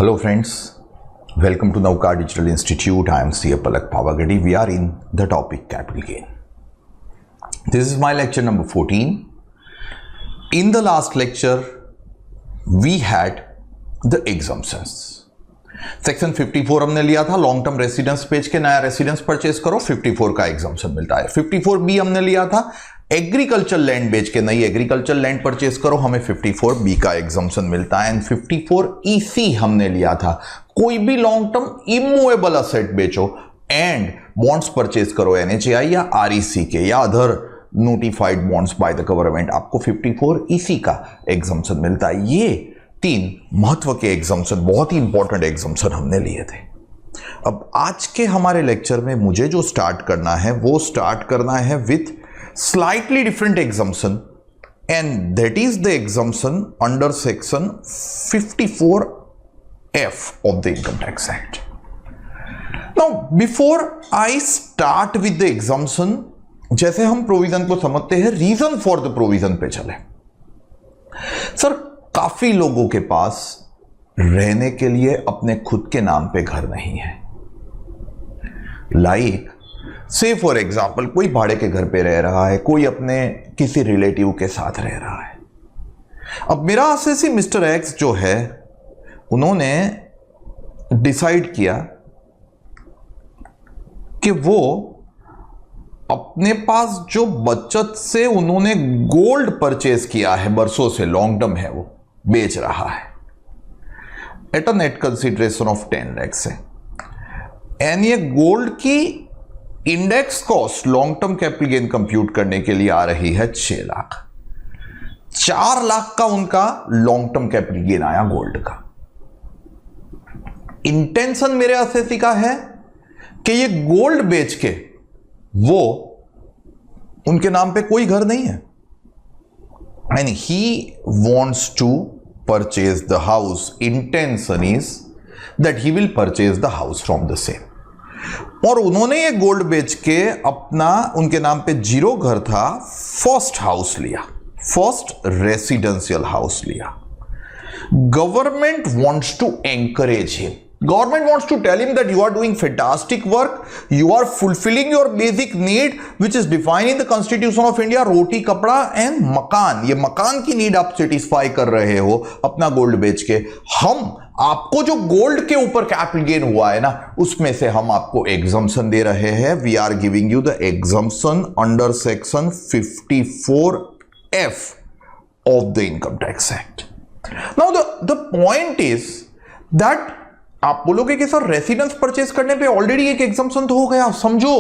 Hello friends, welcome to Navkar Digital Institute. I am CA Palak Pavagadi. We are in the topic capital gain. This is my lecture number 14. In the last lecture, we had the exemptions. Section 54 हमने लिया था, long term residence बेच के नया residence purchase करो, 54 का exemption मिलता है। 54B हमने लिया था, एग्रीकल्चर लैंड बेच के नई एग्रीकल्चर लैंड परचेज करो, हमें 54B का एग्जम्पशन मिलता है। एंड 54EC हमने लिया था, कोई भी लॉन्ग टर्म इमूवेबल असेट बेचो एंड बॉन्ड्स परचेज करो NHAI या REC के या other notified bonds by the government, आपको 54EC का एग्जम्पशन मिलता है। ये तीन महत्व के एग्जम्पशन, बहुत ही इंपॉर्टेंट एग्जम्पशन हमने लिए थे। अब आज के हमारे लेक्चर में मुझे जो स्टार्ट करना है वो स्टार्ट करना है with slightly different exemption, and that is the exemption under section 54F of the income tax act. Now before I start with the exemption, जैसे हम प्रोविजन को समझते हैं, रीजन फॉर द प्रोविजन पे चले। सर, काफी लोगों के पास रहने के लिए अपने खुद के नाम पे घर नहीं है। लाइक से फॉर एग्जाम्पल, कोई भाड़े के घर पे रह रहा है, कोई अपने किसी रिलेटिव के साथ रह रहा है। अब मेरा आसेसी मिस्टर एक्स जो है, उन्होंने डिसाइड किया कि वो अपने पास जो बचत से उन्होंने गोल्ड परचेज किया है, बरसों से लॉन्ग टर्म है, वो बेच रहा है at a net consideration of 10 lakh से। एंड ये गोल्ड की index cost long term capital gain compute करने के लिए आ रही है 6 लाख। 4 लाख का उनका लॉन्ग टर्म कैपिटल गेन आया गोल्ड का। इंटेंशन मेरे असेसी का है कि ये गोल्ड बेच के वो, उनके नाम पे कोई घर नहीं है, and he wants to purchase the house. Intention is that he will purchase the house from the same. और उन्होंने ये गोल्ड बेच के अपना, उनके नाम पे 0 घर था, फर्स्ट हाउस लिया, फर्स्ट रेसिडेंशियल हाउस लिया। Government wants to encourage him. Government wants to tell him that you are doing fantastic work, you are fulfilling your basic need which is defined in the Constitution of India, रोटी, कपड़ा and मकान। ये मकान की need आप satisfy कर रहे हो अपना गोल्ड बेच के। हम आपको जो गोल्ड के ऊपर कैपिटल गेन हुआ है ना, उसमें से हम आपको एग्जम्पशन दे रहे हैं। We are giving you the exemption under section 54F of the income tax act. Now the point is that आप बोलोगे कि सर रेसिडेंस परचेज करने पे ऑलरेडी एक एग्जम्पशन तो हो गया। समझो,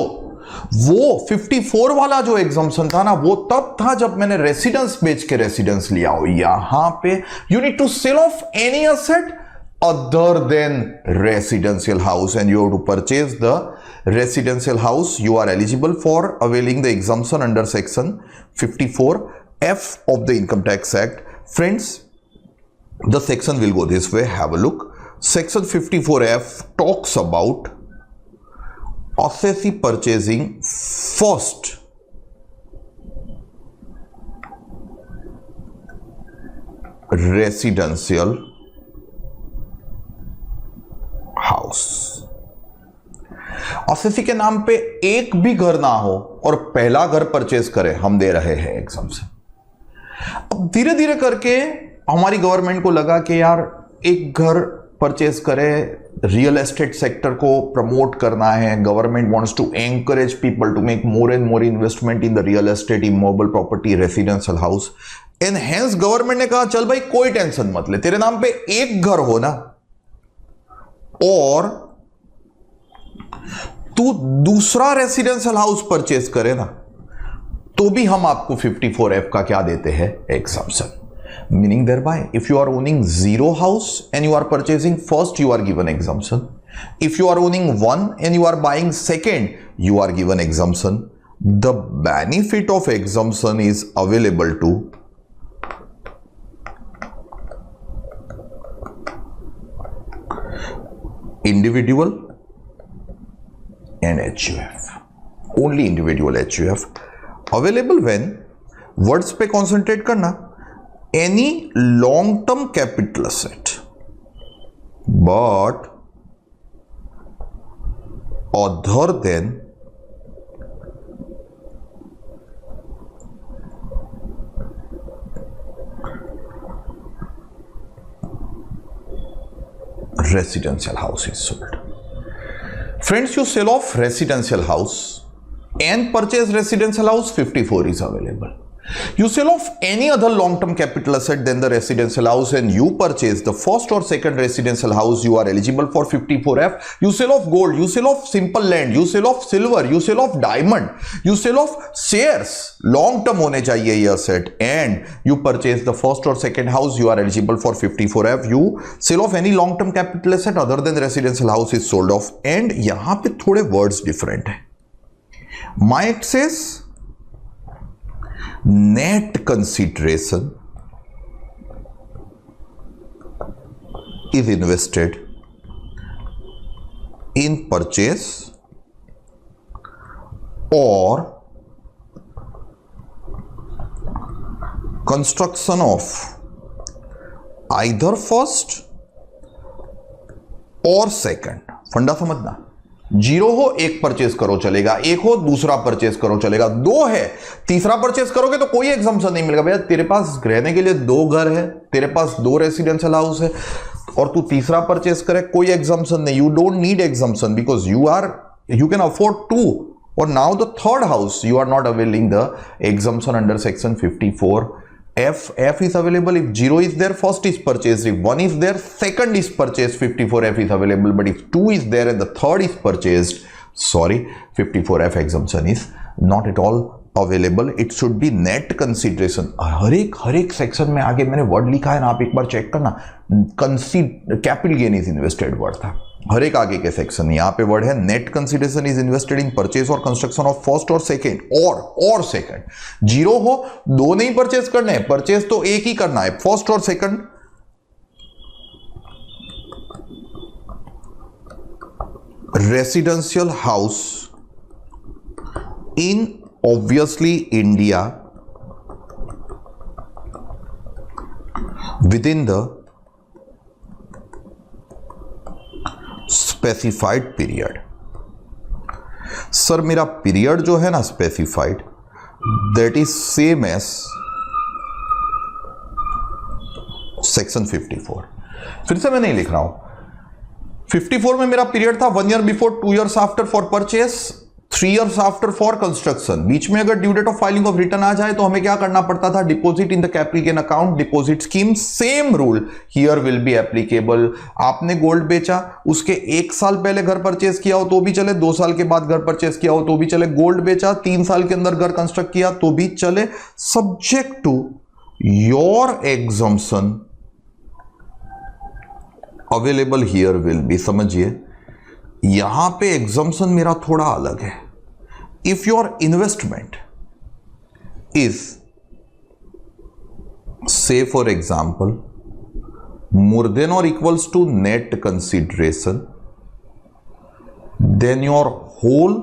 वो 54 वाला जो एग्जम्पशन था ना, वो तब था जब मैंने रेसिडेंस बेच के रेसिडेंस लिया हो। यहां पे you need to sell off any asset other than residential house and you have to purchase the residential house. You are eligible for availing the exemption under section 54F of the income tax act. Friends, the section will go this way, have a look. Section 54F talks about assessee purchasing first residential house। assessee के नाम पे एक भी घर ना हो और पहला घर परचेज करे, हम दे रहे हैं एग्जम्पशन। अब धीरे धीरे करके हमारी गवर्नमेंट को लगा कि यार एक घर परचेज करे, रियल एस्टेट सेक्टर को प्रमोट करना है। Government wants to encourage people to make more and more investment in the real estate, immovable property, residential house. And hence government ने कहा, चल भाई कोई टेंशन मत ले, तेरे नाम पे एक घर हो ना, और तू दूसरा रेसिडेंशियल हाउस परचेज करे ना, तो भी हम आपको 54F का क्या देते हैं, exemption. Meaning thereby, if you are owning 0 house and you are purchasing first, you are given exemption. If you are owning 1 and you are buying second, you are given exemption. The benefit of exemption is available to individual and HUF. Only individual HUF. Available when, words पे concentrate करना, any long term capital asset but other than residential house is sold. Friends, you sell off residential house and purchase residential house, 54 is available. You sell off any other long-term capital asset than the residential house and you purchase the first or second residential house, you are eligible for 54F. You sell off gold, you sell off simple land, you sell off silver, you sell off diamond, you sell off shares, long-term होने चाहिए ये asset, and you purchase the first or second house, you are eligible for 54F. You sell off any long-term capital asset other than the residential house is sold off. And यहाँ पे थोड़े words different है. Mike says net consideration is invested in purchase or construction of either first or second. फंडा समझना, zero हो एक purchase करो चलेगा, एक हो दूसरा परचेस करो चलेगा, दो है तीसरा परचेस करोगे तो कोई एग्जम्पशन नहीं मिलेगा। भैया तेरे पास रहने के लिए दो घर है, तेरे पास दो रेसिडेंशियल हाउस है और तू तीसरा परचेस करे, कोई एग्जम्पशन नहीं। You don't need exemption because you can afford to, और now the third house you are not availing the exemption under section 54F. F is available if 0 is there, first is purchased. If 1 is there, second is purchased, 54F is available. But if 2 is there and the third is purchased, sorry, 54F exemption is not at all available. It should be net consideration. हर एक section में आगे मैंने word लिखा है ना, आप एक बार check करना, capital gain is invested word था हर एक आगे के सेक्शन। यहाँ पे वर्ड है net consideration is invested in purchase और कंस्ट्रक्शन ऑफ फर्स्ट और सेकेंड, और सेकेंड। जीरो हो, दो नहीं परचेज करने, परचेज तो एक ही करना है, फर्स्ट और second. Residential house in obviously India within the specified period. Sir मेरा पीरियड जो है ना specified, that is same as section 54। फिर से मैं नहीं लिख रहा हूं, 54 में मेरा पीरियड था 1 year before, 2 years after for purchase, 3 years after for construction. बीच में अगर due date of filing of return आ जाए तो हमें क्या करना पड़ता था, deposit in the capital gain account, deposit scheme, same rule here will be applicable. आपने गोल्ड बेचा, उसके 1 साल पहले घर परचेस किया हो तो भी चले, 2 साल के बाद घर परचेस किया हो तो भी चले, गोल्ड बेचा 3 साल के अंदर घर कंस्ट्रक्ट किया तो भी चले, subject to your exemption available here will be. समझिए यहां पे एग्जम्पशन मेरा थोड़ा अलग है। If your investment is say for example more than और equals to net consideration, then your whole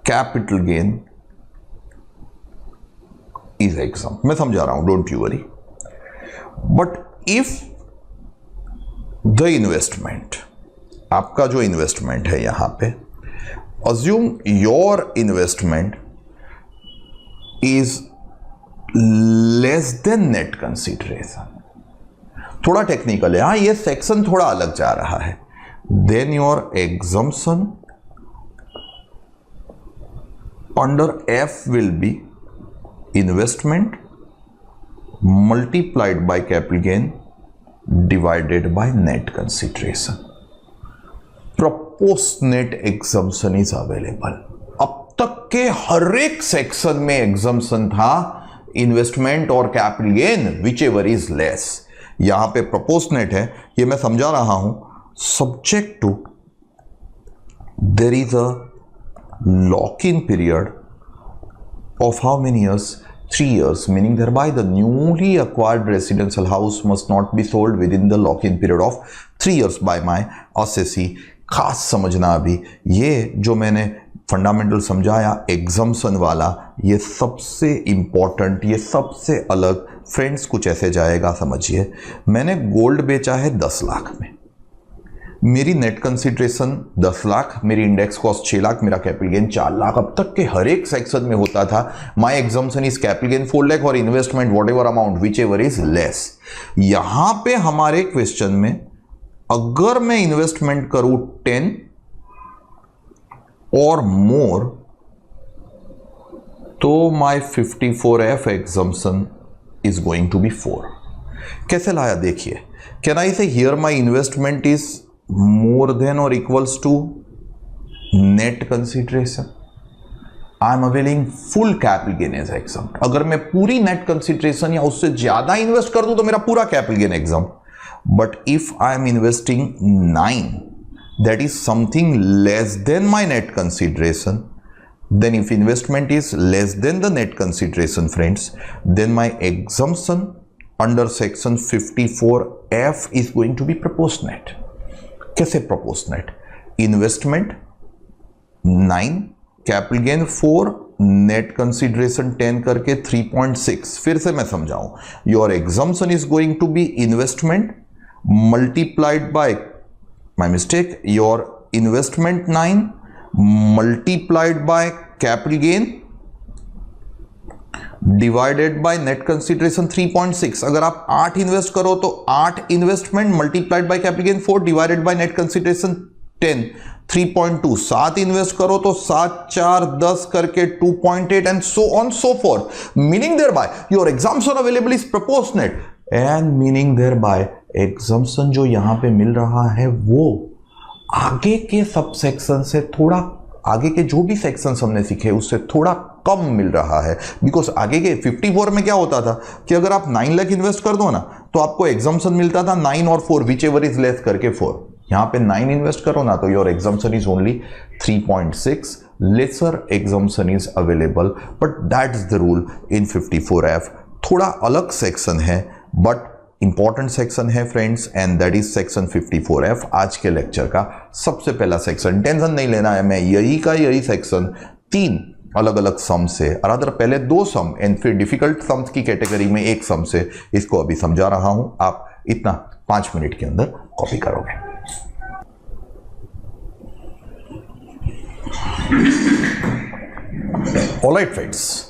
capital gain is example. मैं समझा रहा हूं, don't you worry. But if the investment, आपका जो इन्वेस्टमेंट है यहां पे, assume your investment is less than net consideration, थोड़ा टेक्निकल है हाँ, ये सेक्शन थोड़ा अलग जा रहा है, then your exemption under F will be investment multiplied by capital gain divided by net consideration. Proportionate exemption is available. अब तक के हर एक सेक्शन में एग्जम्पशन था इन्वेस्टमेंट और capital gain whichever is less. यहां पे प्रोपोर्शनेट है, ये मैं समझा रहा हूं, subject to there is a lock in period of how many years, 3 years, meaning thereby the newly acquired residential house must not be sold within the lock-in period of 3 years by my assessee. खास समझना अभी ये जो मैंने fundamental समझाया exemption वाला, ये सबसे इंपॉर्टेंट, ये सबसे अलग। फ्रेंड्स कुछ ऐसे जाएगा, समझिए मैंने गोल्ड बेचा है 10 लाख में, मेरी नेट कंसिडरेशन 10 लाख, मेरी इंडेक्स कॉस्ट 6 लाख, मेरा कैपिटल गेन 4 लाख। अब तक के हर एक सेक्शन में होता था my exemption is capital gain 4 lakh और investment whatever amount whichever is less. यहां पे हमारे क्वेश्चन में अगर मैं इन्वेस्टमेंट करूं 10 और मोर तो my 54F exemption is going to be 4। कैसे लाया देखिए, can I say here my investment is more than और equals to net consideration, I am availing full capital gain as exam. अगर मैं पूरी नेट कंसिडरेशन या उससे ज्यादा इन्वेस्ट कर दूं तो मेरा पूरा capital gain exam. But if I am investing 9 that is something less than my net consideration, then if investment is less than the net consideration friends, then my exemption under section 54F is going to be proportionate। कैसे proportionate? Investment 9, capital gain 4, net consideration 10 करके 3.6। फिर से मैं समझाऊं, your exemption is going to be investment multiplied by, my mistake, your investment 9 multiplied by capital gain divided by net consideration 3.6। अगर आप 8 invest करो तो 8 investment multiplied by capital gain 4 divided by net consideration 10 3.2। 7 invest करो तो 7 4 10 करके 2.8 and so on so forth, meaning thereby your exemption available is proportionate and meaning thereby exemption जो यहां पे मिल रहा है वो आगे के सब सेक्शन से थोड़ा, आगे के जो भी सेक्शंस हमने सीखे उससे थोड़ा कम मिल रहा है। बिकॉज आगे के 54 में क्या होता था कि अगर आप 9 लाख इन्वेस्ट कर दो ना तो आपको एग्जाम्पशन मिलता था 9 और 4 विच एवर इज लेस करके 4। यहां पे 9 इन्वेस्ट करो ना तो your exemption is only 3.6, lesser exemption is available. But that is the rule in 54F। थोड़ा अलग सेक्शन है बट इंपॉर्टेंट सेक्शन है friends, and that is section 54F। आज के लेक्चर का सबसे पहला सेक्शन, टेंशन नहीं लेना है, मैं यही सेक्शन 3 अलग अलग सम से, अरादर पहले 2 सम एंड फिर डिफिकल्ट सम्स की कैटेगरी में 1 सम से इसको अभी समझा रहा हूं। आप इतना 5 मिनट के अंदर कॉपी करोगे। Alright friends,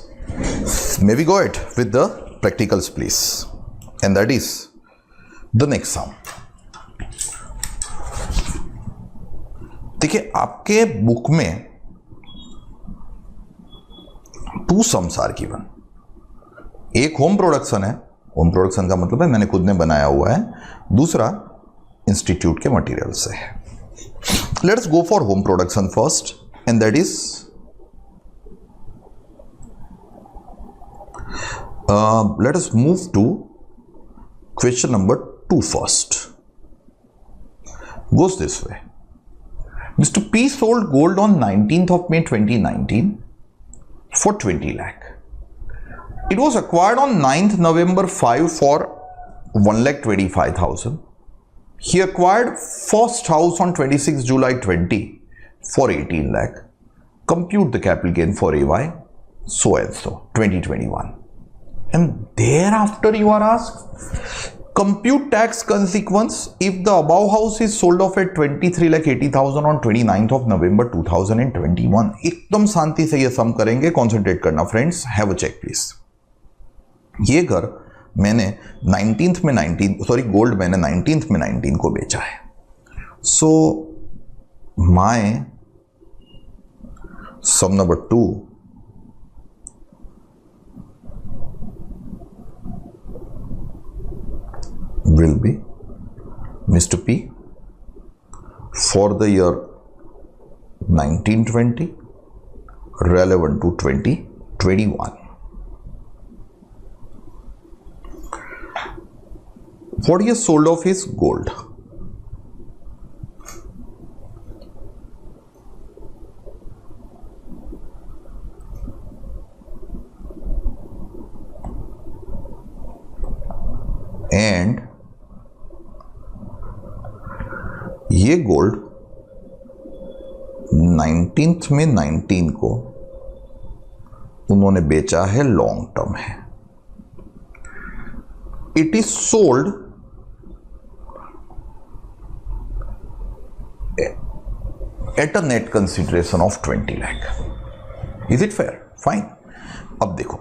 may we go it with the practicals please, and that is the next sum। देखिए आपके बुक में 2 sums are given। एक होम प्रोडक्शन है, होम प्रोडक्शन का मतलब है मैंने खुद ने बनाया हुआ है, दूसरा इंस्टीट्यूट के मटेरियल से है। Let's go for home production first and that is let us move to question number 2 first. Goes this way. Mr. P sold gold on 19th of May 2019 for 20 lakh. It was acquired on 9th November 5 for 1,25,000. He acquired first house on 26 July 20 for 18 lakh. Compute the capital gain for AY so and so 2021. And thereafter you are asked compute tax consequence if the above house is sold off at 23,80,000 on 29th of November 2021। एकदम शांति से ये सम करेंगे, concentrate करना friends, have a check please. ये घर मैंने 19th में 19, sorry gold मैंने 19th में 19 को बेचा है। So my sum number 2 will be Mr. P for the year 1920 relevant to 2021. What he has sold off is gold. And ये गोल्ड 19th में 19 को उन्होंने बेचा है, लॉन्ग टर्म है। It is sold at a net consideration of 20 lakh. Is it fair? Fine. अब देखो,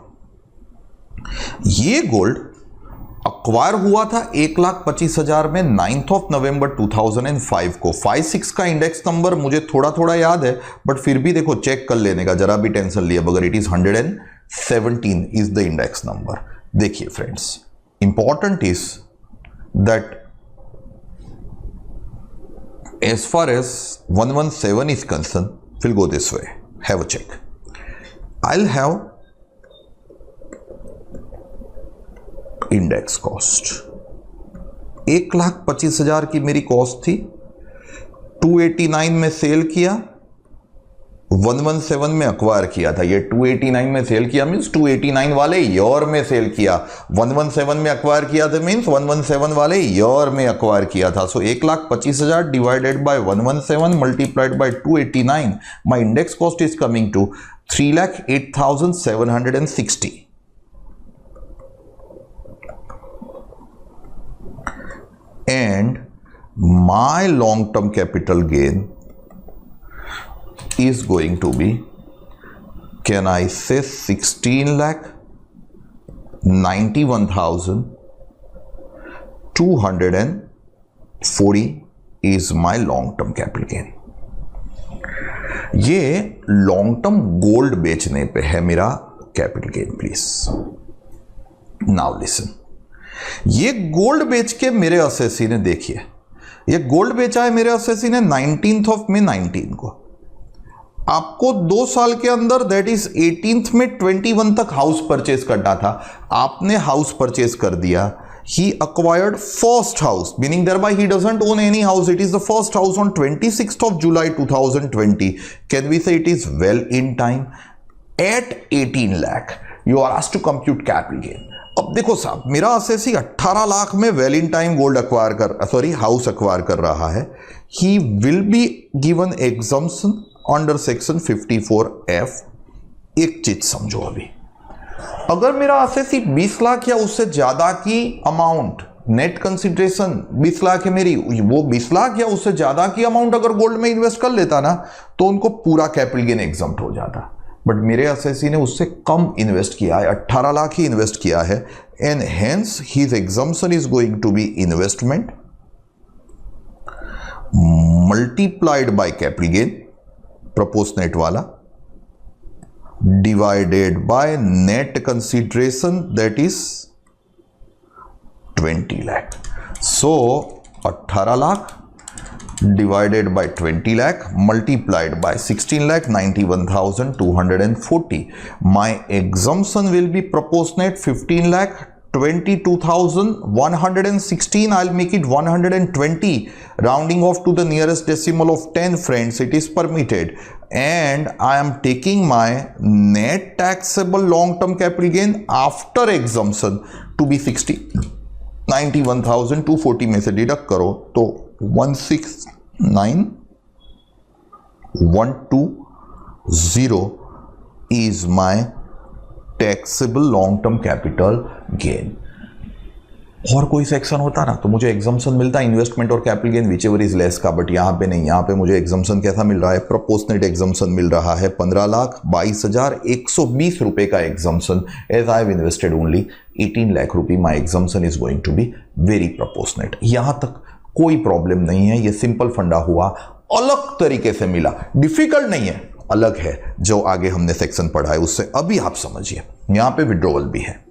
ये गोल्ड अक्वायर हुआ था 1,25,000 में 9th ऑफ नवंबर 2005 को। 56 का इंडेक्स नंबर मुझे थोड़ा थोड़ा याद है, बट फिर भी देखो चेक कर लेने का, जरा भी टेंशन लिए बगैर। It is 117 is the index number. देखिए friends, important is that as far as 117 is concerned, we'll go this way. Have a check. I'll have index cost. 1,25,000 की मेरी कॉस्ट थी, 289 में सेल किया, 117 में अक्वायर किया था। ये 289 में सेल किया मीन्स 289 वाले ईयर में सेल किया, 117 में अक्वायर किया था मीन्स 117 वाले ईयर में अक्वायर किया था। So 1,25,000 divided by 117 multiplied by 289, my index cost is coming to 3,08,760। And my long term capital gain is going to be, can I say 16,91,240 is my long term capital gain। ये long term gold बेचने पे है मेरा capital gain. Please now listen, ये gold बेच के मेरे assessee ने, देखिए ये गोल्ड बेचा है मेरे असेसी ने 19th ऑफ May 19 को। आपको 2 साल के अंदर, दैट इज 18th में 21 तक हाउस परचेज करना था। आपने हाउस परचेज कर दिया। He acquired first house, meaning thereby he doesn't own any house, it is the first house on 26th of July 2020। Can we say it is well in time at 18 lakh. You are asked to compute capital gain. अब देखो साहब, मेरा assessee 18 lakh में well in time gold acquire house acquire कर रहा है। He will be given exemption under section 54F। एक चीज समझो, अभी अगर मेरा असेसी 20 लाख या उससे ज्यादा की अमाउंट, नेट कंसिडरेशन 20 लाख है मेरी, वो 20 लाख या उससे ज्यादा की अमाउंट अगर गोल्ड में इन्वेस्ट कर लेता ना, तो उनको पूरा कैपिटल गेन एग्जम्प्ट हो जाता। बट मेरे असेसी ने उससे कम इन्वेस्ट किया है, 18 लाख ही इन्वेस्ट किया है, and hence his exemption is going to be investment multiplied by capital gain, proportionate वाला, divided by net consideration that is 20 lakh. So 18 lakh divided by 20 lakh multiplied by 16,91,240. My exemption will be proportionate 15 lakh 22,116. I'll make it 120, rounding off to the nearest decimal of 10 friends. It is permitted, and I am taking my net taxable long-term capital gain after exemption to be 91,240 में से deduct करो तो 169,120 is my taxable long term capital gain। और कोई section होता ना तो मुझे एग्जम्पशन मिलता इन्वेस्टमेंट और capital gain whichever is less का, बट यहाँ पे नहीं। यहाँ पे मुझे एग्जम्पशन कैसा मिल रहा है? प्रोपोर्शनेट एग्जम्पशन मिल रहा है। 15,22,120 रुपए का exemption. As I have invested only 18 lakh rupee, my exemption is going to be very proportionate. यहाँ तक कोई प्रॉब्लम नहीं है, ये सिंपल फंडा हुआ, अलग तरीके से मिला, डिफिकल्ट नहीं है, अलग है। जो आगे हमने सेक्शन पढ़ा है उससे अभी आप समझिए। यहां पे विड्रॉवल भी है।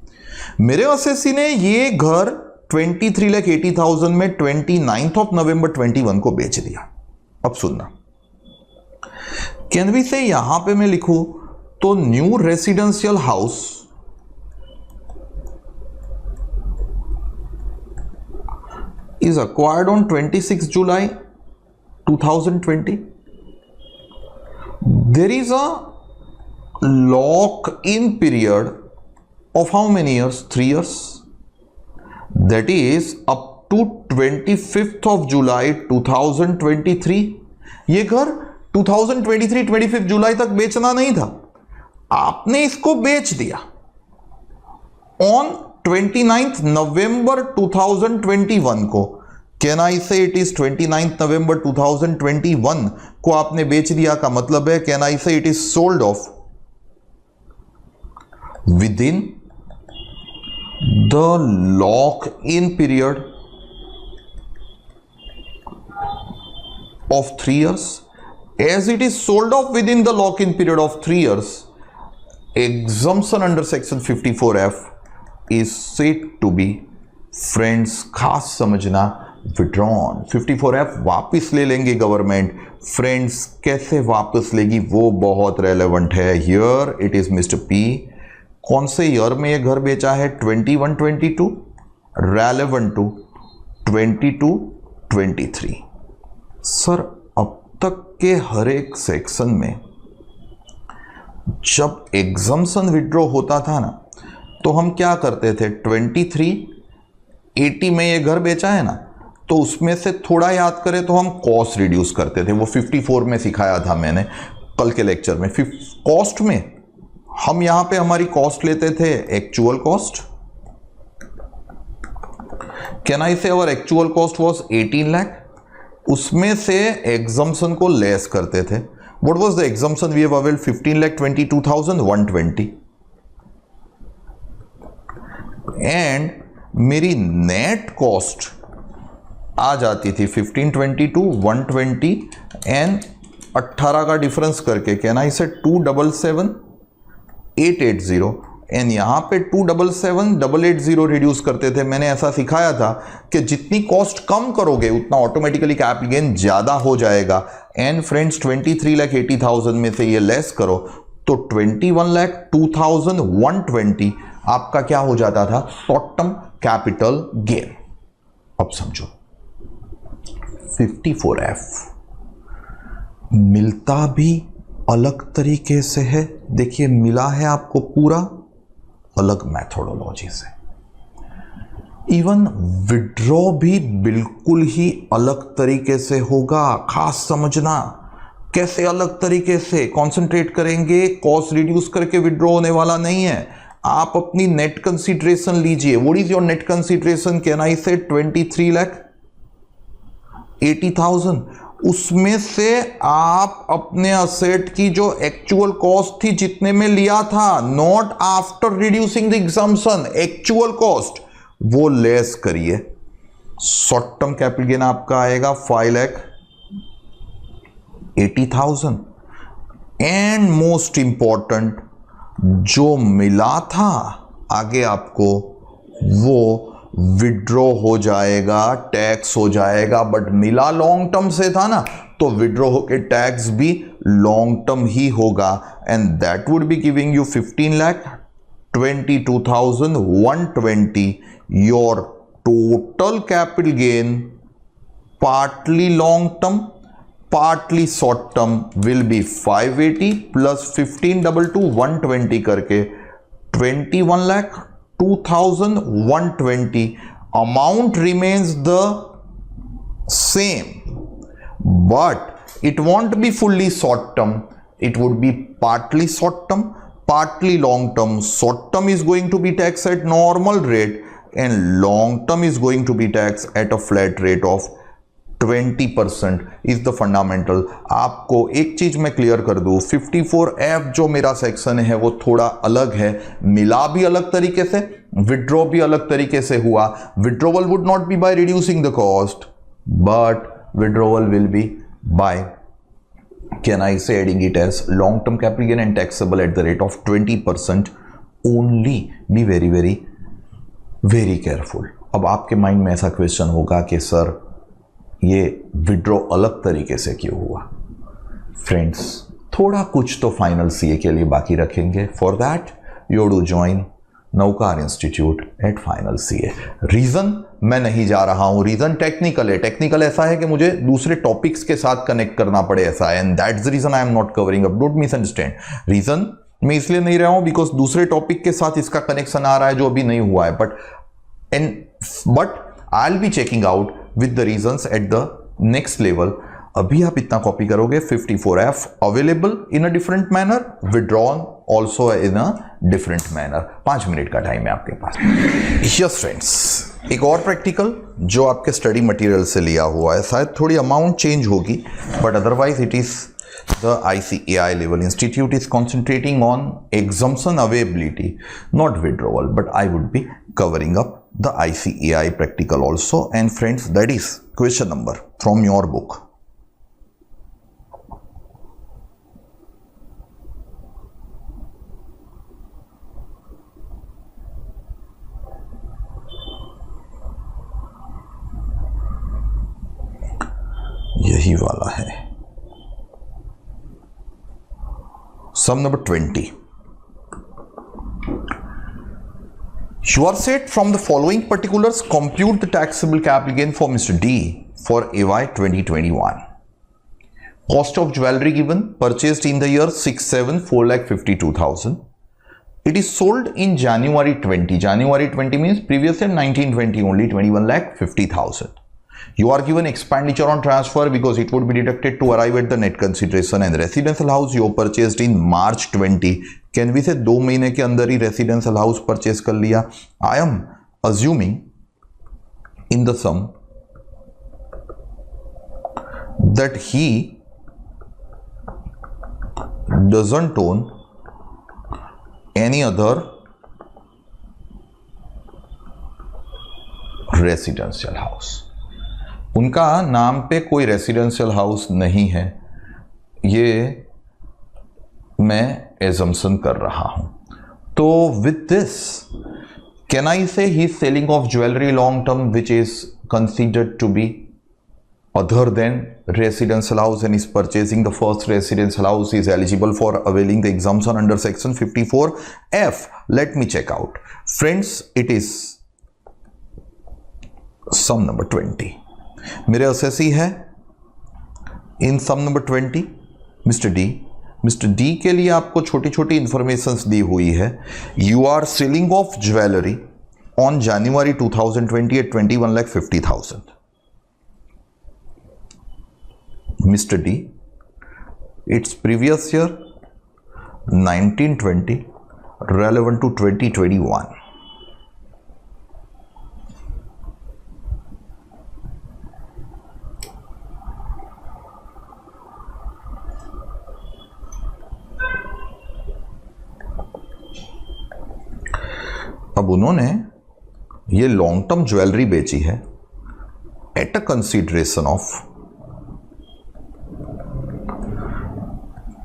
मेरे असेसी ने ये घर 23,80,000 में 29th ऑफ नवंबर 21 को बेच दिया। अब सुनना, कैन वी से यहां पे मैं लिखूं तो new residential house is acquired on 26 July 2020. There is a lock-in period of how many years? 3 years. That is up to 25th of July 2023. ये घर 2023-25 जुलाई तक बेचना नहीं था, आपने इसको बेच दिया ऑन 29th November 2021 को। कैन आई से इट इज 29th November 2021? को आपने बेच दिया का मतलब है कैन आई से it is sold off with in the lock in period of 3 years. As it is sold off within the lock-in period of 3 years, exemption under section 54F is said to be, friends खास समझना, withdrawn. 54F वापस ले लेंगे government. Friends कैसे वापस लेगी वो बहुत रेलेवेंट है. Here it is mister P. कौन से ईयर में ये घर बेचा है? 21-22. Relevant to 22-23. सर अब तक के हर एक सेक्शन में जब एग्जम्पशन विड्रॉ होता था ना तो हम क्या करते थे? 2380 में ये घर बेचा है ना तो उसमें से थोड़ा याद करें तो हम कॉस्ट रिड्यूस करते थे. वो 54 में सिखाया था मैंने कल के लेक्चर में. कॉस्ट में हम यहां पे हमारी कॉस्ट लेते थे actual cost. Can I say our actual cost was 18 lakh. उसमें से एग्जम्पशन को लेस करते थे. What was the exemption we have availed? 15,22,120. And मेरी नेट कॉस्ट आ जाती थी 1522 एंड 18 का डिफरेंस करके कैन आई से 277,880 एंड यहां पे 277,880 रिड्यूस करते थे. मैंने ऐसा सिखाया था कि जितनी कॉस्ट कम करोगे उतना ऑटोमेटिकली कैपिटल गेन ज्यादा हो जाएगा. एंड फ्रेंड्स 23,80,000 में से ये लेस करो तो 21,02,120 आपका क्या हो जाता था? Short term capital gain. अब समझो 54F मिलता भी अलग तरीके से है. देखिए मिला है आपको पूरा अलग मैथोडोलॉजी से. इवन विड्रॉ भी बिल्कुल ही अलग तरीके से होगा. खास समझना कैसे अलग तरीके से. कंसंट्रेट करेंगे कॉस्ट रिड्यूस करके विड्रॉ होने वाला नहीं है. आप अपनी नेट कंसीडरेशन लीजिए. What is your net consideration? Can I से 23,80,000. उसमें से आप अपने असेट की जो एक्चुअल कॉस्ट थी जितने में लिया था, not after reducing the exemption, actual cost, वो लेस करिए. शॉर्ट टर्म कैपिटल गेन आपका आएगा 5,80,000. एंड मोस्ट इंपॉर्टेंट जो मिला था आगे आपको वो विड्रॉ हो जाएगा, टैक्स हो जाएगा. बट मिला लॉन्ग टर्म से था ना तो विड्रॉ होके टैक्स भी लॉन्ग टर्म ही होगा. And that would be giving you 15,22,120. Your total capital gain partly long term partly short term will be 580 plus 15,22,120 करके 21,02,120. amount remains the same but it won't be fully short term, it would be partly short term partly long term. Short term is going to be taxed at normal rate and long term is going to be taxed at a flat rate of 20% is the fundamental. आपको एक चीज मैं clear कर दूं, 54F जो मेरा section है वो थोड़ा अलग है. मिला भी अलग तरीके से, विड्रॉ भी अलग तरीके से हुआ. Withdrawal would not be by reducing the cost but withdrawal will be by, can I say, adding it as long term capital gain and taxable at the rate of 20% only. Be very very very careful. अब आपके mind में ऐसा question होगा कि sir ये withdraw अलग तरीके से क्यों हुआ? फ्रेंड्स थोड़ा कुछ तो फाइनल सीए के लिए बाकी रखेंगे. For that you do join नौकार institute at final CA. Reason मैं नहीं जा रहा हूं, रीजन टेक्निकल है. टेक्निकल ऐसा है कि मुझे दूसरे टॉपिक्स के साथ कनेक्ट करना पड़े, ऐसा है. And that's the reason I am not covering up. Don't misunderstand. Reason मैं इसलिए नहीं रहा हूं बिकॉज दूसरे टॉपिक के साथ इसका कनेक्शन आ रहा है जो अभी नहीं हुआ है. But I will be checking out with the reasons at the next level. अभी आप इतना कॉपी करोगे. 54F available in a different manner, withdrawn also in a different manner. 5 minute का टाइम है आपके पास. Yes friends, एक और प्रैक्टिकल जो आपके स्टडी मटेरियल से लिया हुआ है, शायद थोड़ी अमाउंट चेंज होगी, but otherwise it is the ICAI level institute is concentrating on exemption availability, not withdrawal, but I would be covering up the ICAI practical also. And friends, that is question number from your book. यही वाला है, sum number 20. You are said from the following particulars compute the taxable capital gain for Mr. D for AY 2021. Cost of jewelry given, purchased in the year 6/7, 4,52,000. It is sold in January 20. January 20 means previous year 1920 only, 21,50,000. You are given expenditure on transfer because it would be deducted to arrive at the net consideration, and residential house you purchased in March 20. Can we say 2 महीने के अंदर ही residential house purchase कर लिया. I am assuming in the sum that he doesn't own any other residential house. उनका नाम पे कोई residential house नहीं है, ये मैं एजम्पशन कर रहा हूं. तो with this can I say he selling of jewellery long term which is considered to be other than residential house and is purchasing the first residential house is eligible for availing the exemption under section 54F. Let me check out. Friends, it is sum number 20. मेरे assessee है in sum number 20 Mr. D के लिए आपको छोटी छोटी informations दी हुई है. You are selling of jewellery on January 2020 at 21,50,000. Mr. D, it's previous year 1920 relevant to 2021. अब उन्होंने ये लॉन्ग टर्म ज्वेलरी बेची है at a consideration of,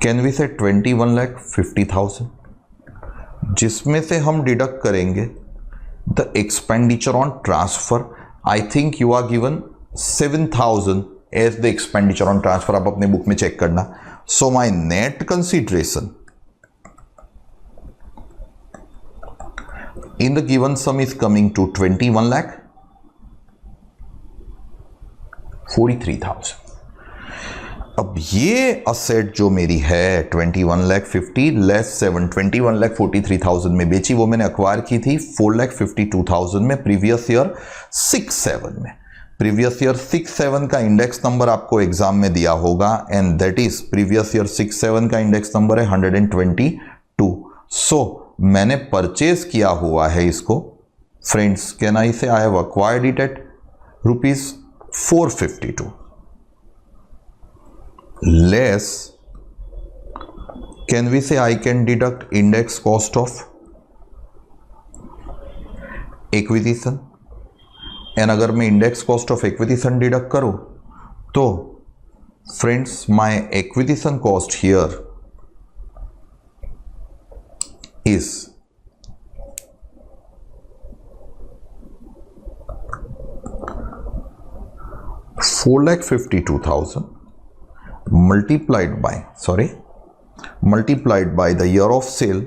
can we say 21,50,000, जिसमें से हम डिडक्ट करेंगे the expenditure on transfer. I think you are given 7,000 as the expenditure on transfer. आप अपने बुक में चेक करना. So my net consideration in the given sum is coming to 21,43,000. अब ये असेट जो मेरी है 21,50,000 लेस 7, 21,43,000 में बेची, वो मैंने अक्वायर की थी 4,52,000 में प्रीवियस ईयर 6/7 में. प्रीवियस ईयर 6/7 का इंडेक्स नंबर आपको एग्जाम में दिया होगा and that is previous year 6/7 का इंडेक्स नंबर है 122. सो मैंने परचेज किया हुआ है इसको. Friends, can I say I have acquired it at ₹452 less, can we say I can deduct index cost of acquisition. And अगर मैं index cost of acquisition deduct करूं तो friends my acquisition cost here is 4,52,000 multiplied by the year of sale,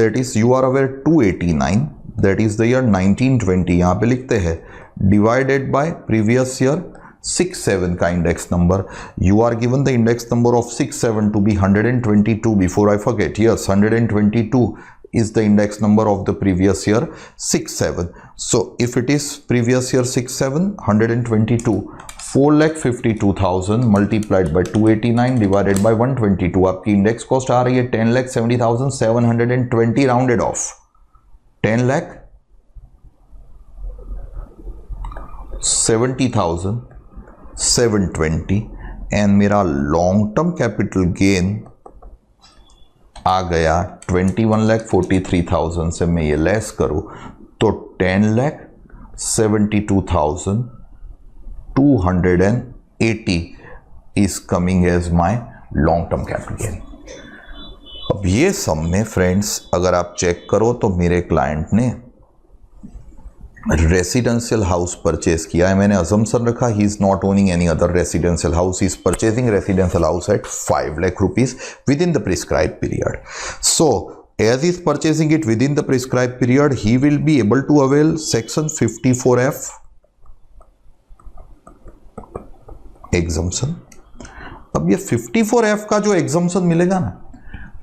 that is you are aware 289, that is the year 1920 यहाँ पे लिखते हैं, divided by previous year 6/7 का index number. You are given the index number of 6/7 to be 122. Before I forget, yes 122 is the index number of the previous year 6/7. So if it is previous year 6/7, 122, 4,52,000 multiplied by 289 divided by 122, आपकी index cost आ रही है 10,70,720 rounded off 10,00,000 70,000 720 and मेरा long term capital gain आ गया 21,43,000 से मैं ये less करूं तो 10,72,280 is coming as my long term capital gain. अब ये सम में फ्रेंड्स अगर आप चेक करो तो मेरे क्लाइंट ने रेसिडेंशियल हाउस परचेज किया है। मैंने अजम्पशन रखा he is not owning any other residential house, he is purchasing residential house at 5 lakh rupees within the prescribe period. So as he is purchasing it within the prescribed period, he will be able to avail section 54F exemption। अब ये 54F का जो exemption मिलेगा ना,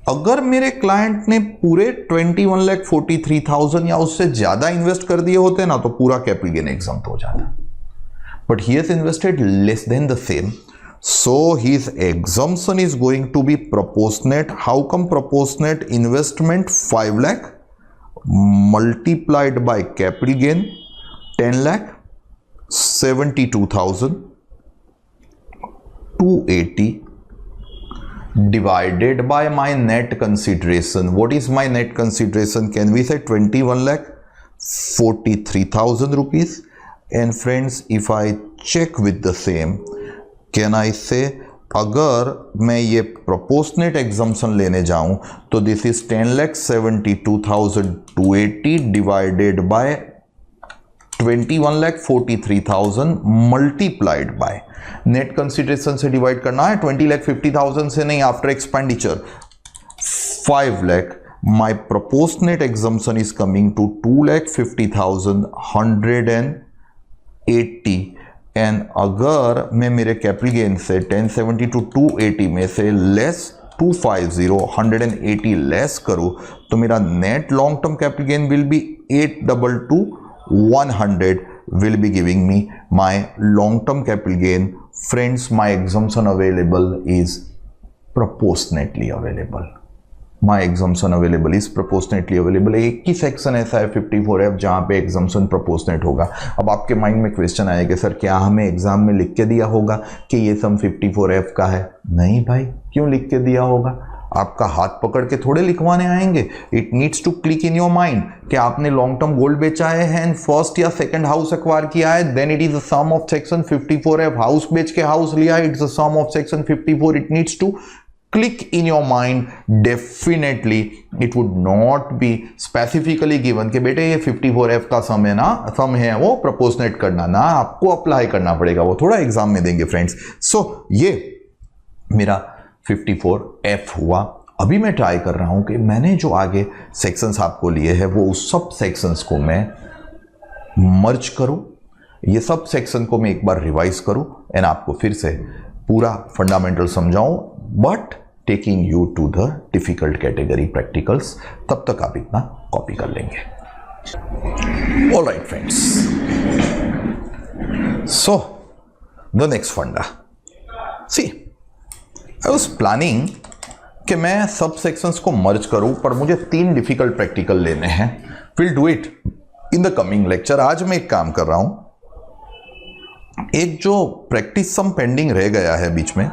अगर मेरे client ने पूरे 21,43,000 या उससे ज्यादा इन्वेस्ट कर दिए होते ना तो पूरा कैपिटल गेन एग्जम्प्ट हो जाता, but he has invested less than the same, so his exemption is going to be proportionate। How come proportionate? Investment 5 lakh multiplied by capital gain 10,72,280 divided by my net consideration. What is my net consideration? Can we say 21,43,000 rupees? And friends, if I check with the same, can I say अगर मैं ये proportionate exemption लेने जाऊं तो this is 10,72,280 divided by 21,43,000 multiplied by net consideration से divide करना है, 20,50,000 से नहीं, after expenditure 5 lakh. My proportionate exemption is coming to 2,50,180 and अगर मैं मेरे कैपिटल गेन से 1072,280 में से लेस 250,180 लेस करूं तो मेरा net long term capital gain will be 822,100 will be giving me my long term capital gain. Friends, my exemption available is proportionately available. My exemption available is proportionately available. एक ही section ऐसा है 54F जहाँ पे exemption proportionate होगा। अब आपके mind में question आएगा, सर क्या हमें एग्जाम में लिख के दिया होगा कि ये सम 54F का है? नहीं भाई, क्यों लिख के दिया होगा? आपका हाथ पकड़ के थोड़े लिखवाने आएंगे। It needs to click in your mind कि आपने लॉन्ग टर्म गोल्ड बेचा है एंड फर्स्ट या सेकंड हाउस एक्वायर किया है, then it is the sum of section 54F। House बेच के हाउस लिया, it's the sum of section 54। It needs to click in your mind। definitely it would not be specifically given कि बेटे ये 54F का सम है ना, सम है वो प्रोपोर्शनेट करना ना, आपको अप्लाई करना पड़ेगा, वो थोड़ा एग्जाम में देंगे फ्रेंड्स। सो ये मेरा 54F हुआ। अभी मैं ट्राई कर रहा हूं कि मैंने जो आगे सेक्शंस आपको लिए हैं वो उस सब सेक्शंस को मैं मर्ज करूं, ये सब सेक्शन को मैं एक बार रिवाइज करूं एंड आपको फिर से पूरा फंडामेंटल समझाऊं, but taking you to the difficult category practicals. तब तक आप इतना कॉपी कर लेंगे। Alright friends, so the next funda, see I was planning कि मैं सब सेक्शंस को मर्ज करूं, पर मुझे 3 डिफिकल्ट प्रैक्टिकल लेने हैं। Will do it in the coming lecture. आज मैं एक काम कर रहा हूं, एक जो प्रैक्टिस सम पेंडिंग रह गया है बीच में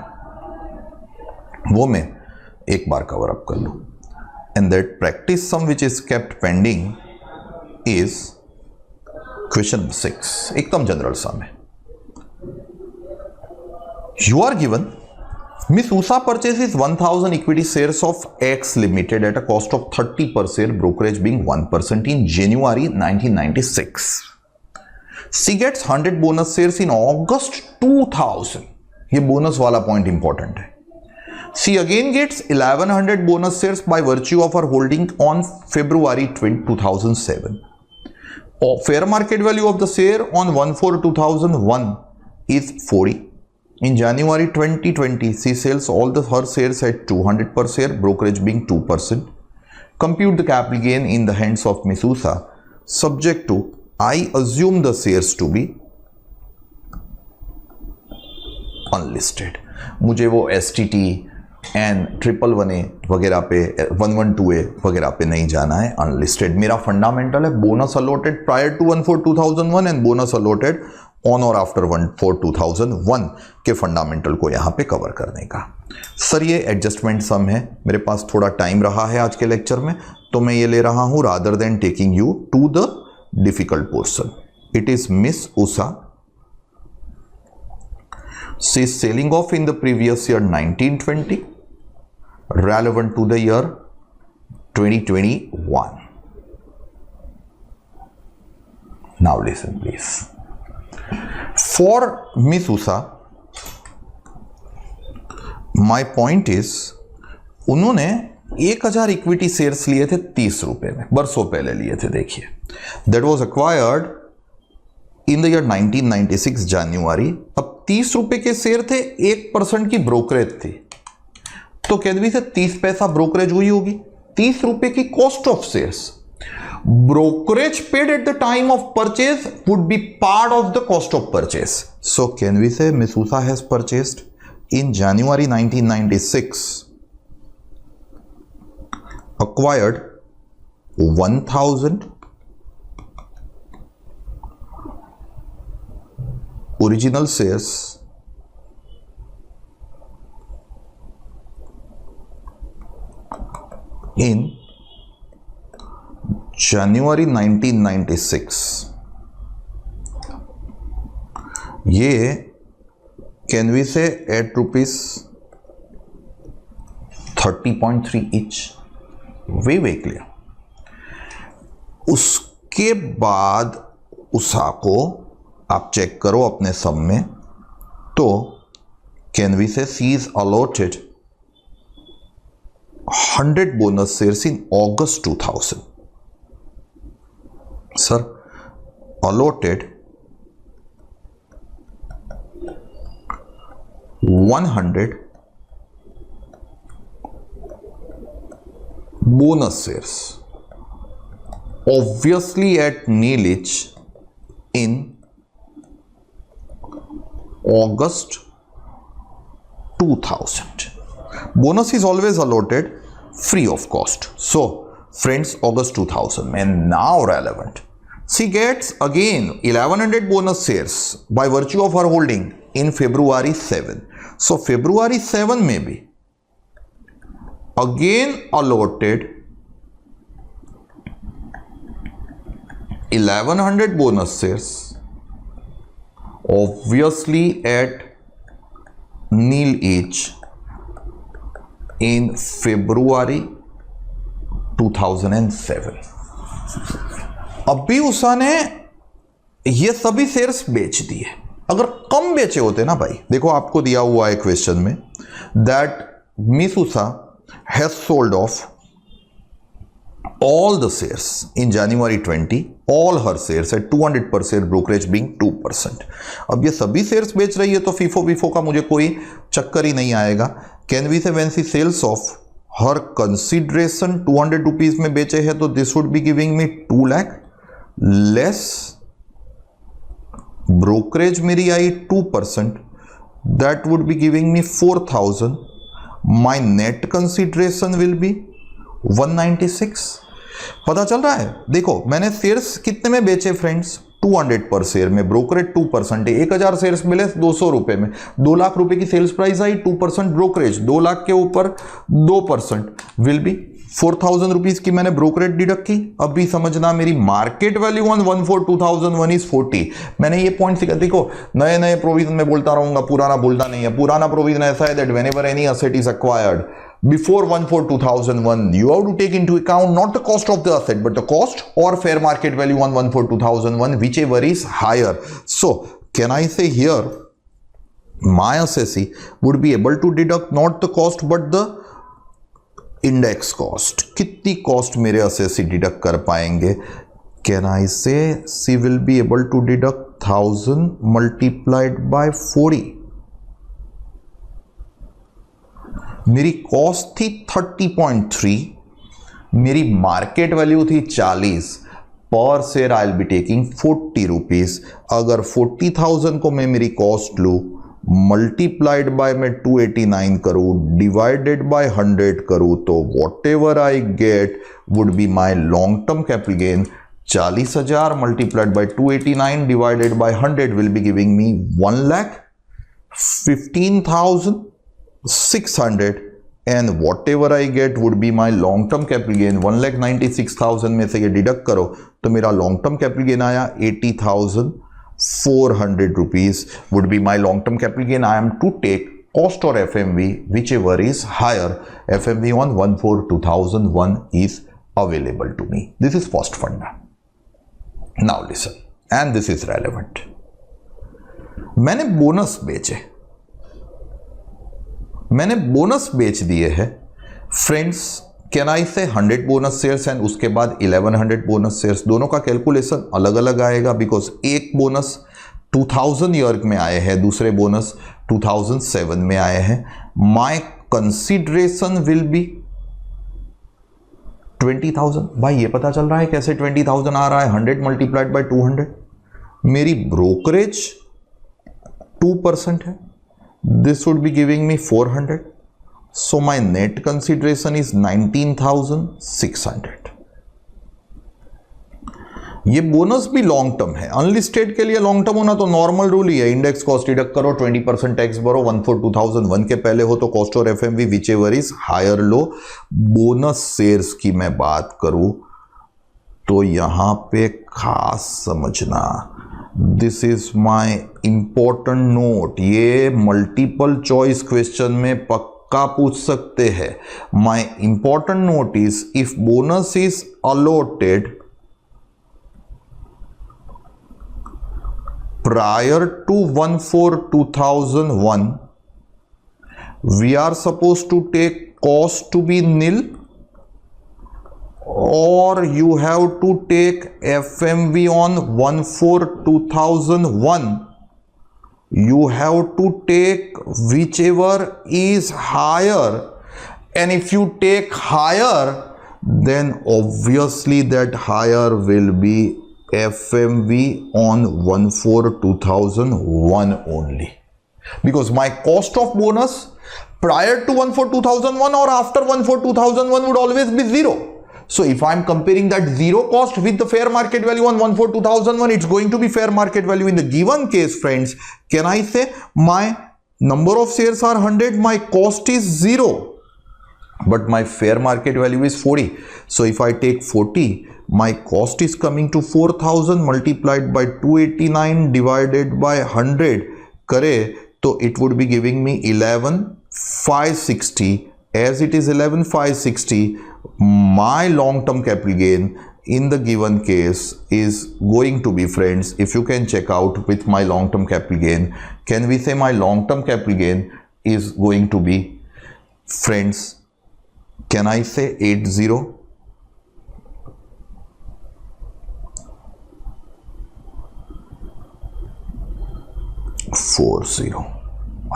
वो मैं एक बार कवर अप कर लूं। And that practice sum which is kept pending is question 6। एकदम जनरल सम है। You are given Miss Usha purchases 1,000 equity shares of X Limited at a cost of 30 per share, brokerage being 1% in January 1996. She gets 100 bonus shares in August 2000. ये bonus वाला point important है। She again gets 1100 bonus shares by virtue of her holding on February 2007. Fair market value of the share on 1/4/2001 is 40. In January 2020, she sells all her shares at 200 per share, brokerage being 2%. Compute the capital gain in the hands of Miss Usha, subject to I assume the shares to be unlisted. मुझे वो STT and 111A वगैरह पे 112A वगैरह पे नहीं जाना है, unlisted. मेरा फंडामेंटल है bonus allotted prior to 1/4/2001 and bonus allotted on or after 1/4/2001 के फंडामेंटल को यहां पे कवर करने का। सर ये एडजस्टमेंट सम है, मेरे पास थोड़ा टाइम रहा है आज के लेक्चर में, तो मैं ये ले रहा हूं rather than taking you to the difficult portion. It is Miss Usha, she is selling off in the previous year 1920, relevant to the year 2021. Now listen please. For Miss Usha, my point is, उन्होंने 1000 equity shares लिए थे 30 रुपए में, बरसों पहले लिए थे। देखिए, that was acquired in the year 1996 जनवरी। अब 30 रुपए के शेयर थे, 1% की ब्रोकरेज थी, तो कहते से 30 पैसा ब्रोकरेज हुई होगी। 30 रुपए की cost of shares, brokerage paid at the time of purchase would be part of the cost of purchase. So can we say miss Usha has purchased in January 1996 acquired 1000 original shares in January 1996। ये can we से eight ₹30.3 each। वे clear. उसके बाद उषा को आप check करो अपने सम में, तो कैन वी से सी is allotted 100 bonus shares in August 2000. Sir, allotted 100 bonus shares, obviously at nil each, in August 2000. Bonus is always allotted free of cost. So friends, August 2000 and now relevant, she gets again 1100 bonus shares by virtue of her holding in February 7. So February 7 may be again allotted 1100 bonus shares, obviously at nil each, in February 2007। अभी उषा ने ये सभी shares बेच दिए। अगर कम बेचे होते ना भाई, देखो आपको दिया हुआ है क्वेश्चन में that miss Usha has sold off all the shares in January 20, all her shares at 200 per share, brokerage being 2%। अब ये सभी शेयर्स बेच रही है तो फीफो वीफो का मुझे कोई चक्कर ही नहीं आएगा। Can we say when she sells off her consideration 200 rupees में बेचे हैं, तो this would be giving me 2 lakh less brokerage मेरी आई 2%, that would be giving me 4000। My net consideration will be 196। पता चल रहा है? देखो मैंने शेयर्स कितने में बेचे फ्रेंड्स, 200 पर शेयर में, ब्रोकरेज 2% है। 1000 शेयर्स मिले 200 रुपए में, 2 लाख रुपए की सेल्स प्राइस आई, 2% ब्रोकरेज, 2 लाख के ऊपर 2% विल बी 4000 रुपीज की मैंने ब्रोकरेज डिडक्ट की। अभी समझना मेरी मार्केट वैल्यू 1/4/2001 इज 40। मैंने ये पॉइंट सीखा। देखो नए नए प्रोविजन में बोलता रहूंगा, पुराना बोलता नहीं है। पुराना प्रोविजन ऐसा है that whenever any asset is acquired before 1/4/2001, you have to take into account not the cost of the asset but the cost or fair market value on 1/4/2001, whichever is higher. So can I say here my assessee would be able to deduct not the cost but the index cost। कितनी cost मेरे assessee deduct कर पाएंगे? Can I say she will be able to deduct 1000 multiplied by 40। मेरी cost थी 30.3, मेरी market value थी 40, पर share I will be taking 40 rupees. अगर 40,000 को मैं मेरी कॉस्ट लूँ, मल्टीप्लाइड बाय मैं 289 करूँ, डिवाइडेड बाय 100 करूँ, तो what ever I get would be my long term capital gain 40,000 multiplied by 289 divided by 100 will be giving me 1,15,600 and whatever I get would be my long term capital gain. 1,96,000 में से ये deduct करो तो मेरा long term capital gain आया 80,400 rupees would be my long term capital gain. I am to take cost or FMV whichever is higher. FMV on 1/4/2001 is available to me. This is first funda. Now listen, and this is relevant. मैंने bonus बेच दिए हैं friends. Can I से 100 bonus shares and उसके बाद 1100 bonus shares. दोनों का calculation अलग अलग आएगा बिकॉज एक बोनस 2000 ईयर में आए हैं, दूसरे बोनस 2007 में आए हैं. My consideration will B 20,000. भाई ये पता चल रहा है कैसे 20,000 आ रहा है. 100 मल्टीप्लाइड बाय 200. मेरी ब्रोकरेज 2% है. This would be giving me 400. So my net consideration is 19,600. ये बोनस भी लॉन्ग टर्म है. अनलिस्टेड के लिए लॉन्ग टर्म होना तो नॉर्मल रूल ही है. इंडेक्स कॉस्ट डिडक्ट करो, 20% टैक्स भरो. 1/4/2001 के पहले हो तो कॉस्ट और FMV whichever is higher लो. बोनस शेयर्स की मैं बात करूं तो यहां पे खास समझना, this is my important note. ये मल्टीपल चॉइस क्वेश्चन में पक्का पूछ सकते हैं. My important note is if bonus is allotted prior to 1/4/2001, we are supposed to take cost to be nil, or you have to take FMV on 1/4/2001. You have to take whichever is higher, and if you take higher, then obviously that higher will be FMV on 1/4/2001 only, because my cost of bonus prior to 1/4/2001 or after 1/4/2001 would always be zero. So if I'm comparing that zero cost with the fair market value on 1/4/2001, it's going to be fair market value. In the given case, friends, can I say my number of shares are 100, my cost is 0, but my fair market value is 40. So if I take 40, my cost is coming to 4,000 multiplied by 289 divided by 100 करे तो it would be giving me 11,560. As it is 11,560, my long term capital gain in the given case is going to be, friends, if you can check out with my long term capital gain, can we say my long term capital gain is going to be, friends, can I say 80?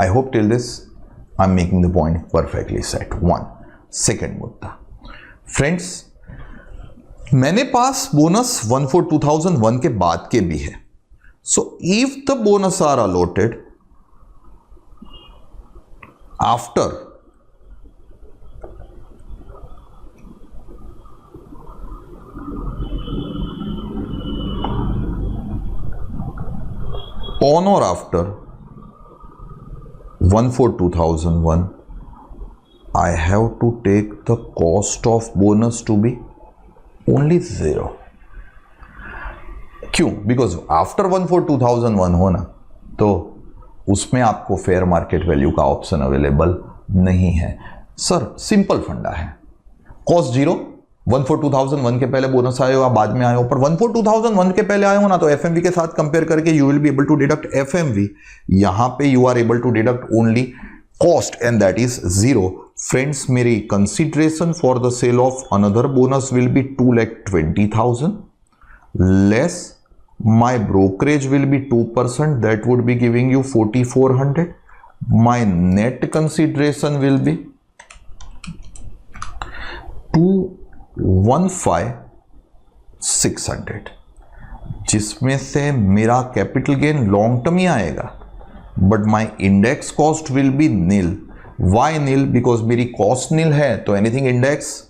I hope till this I'm making the point perfectly set. One second मुद्दा, friends, मैंने पास bonus 1/4/2001 के बाद के भी है. So if the bonus are allotted after on or after 1/4/2001, I have to take the cost of bonus to be only 0. क्यों? Because after 1/4/2001 हो ना तो उसमें आपको फेयर मार्केट वैल्यू का ऑप्शन अवेलेबल नहीं है. सर सिंपल फंडा है. कॉस्ट 0, 1/4/2001 के पहले बोनस आए हो या बाद में आए हो, पर 1/4/2001 के पहले आए हो ना तो एफएमवी के साथ कंपेयर करके you will be able to deduct FMV. यहां पे you are able to deduct only cost and that is 0. Friends, मेरी consideration for the sale of another bonus will be 2,20,000 less my brokerage will be 2%, that would be giving you 4,400. My net consideration will be 2,15,600, जिसमें से मेरा capital gain long term ही आएगा, but my index cost will be nil. Y nil? Because मेरी cost nil है तो anything index,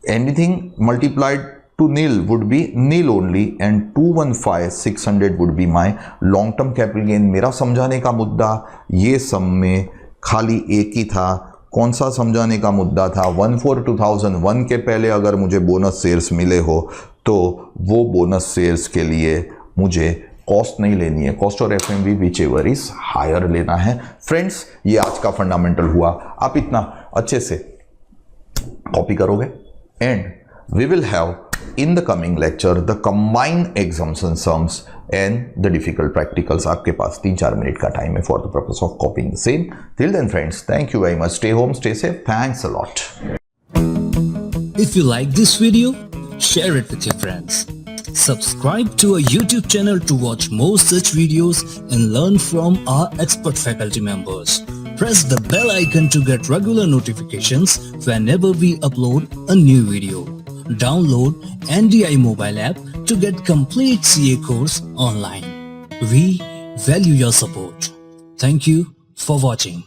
anything multiplied to nil would be nil only and 215,600 would be my long term capital gain. मेरा समझाने का मुद्दा ये सम में खाली एक ही था. कौन सा समझाने का मुद्दा था? 1/4/2001 के पहले अगर मुझे बोनस शेयर्स मिले हो तो वो बोनस शेयर्स के लिए मुझे कॉस्ट नहीं लेनी है, कॉस्ट और FMV whichever is higher लेना है. फ्रेंड्स, ये आज का फंडामेंटल हुआ. आप इतना अच्छे से कॉपी करोगे and we will have in the coming lecture the combined exams and sums and the difficult practicals. आपके पास 3-4 मिनट का टाइम है for the purpose of copying the same. Till then friends, thank you very much. Stay home, stay safe. Thanks a lot. If you like this video, share it with your friends. Subscribe to our YouTube channel to watch more such videos and learn from our expert faculty members. Press the bell icon to get regular notifications whenever we upload a new video. Download NDI mobile app to get complete CA course online. We value your support. Thank you for watching.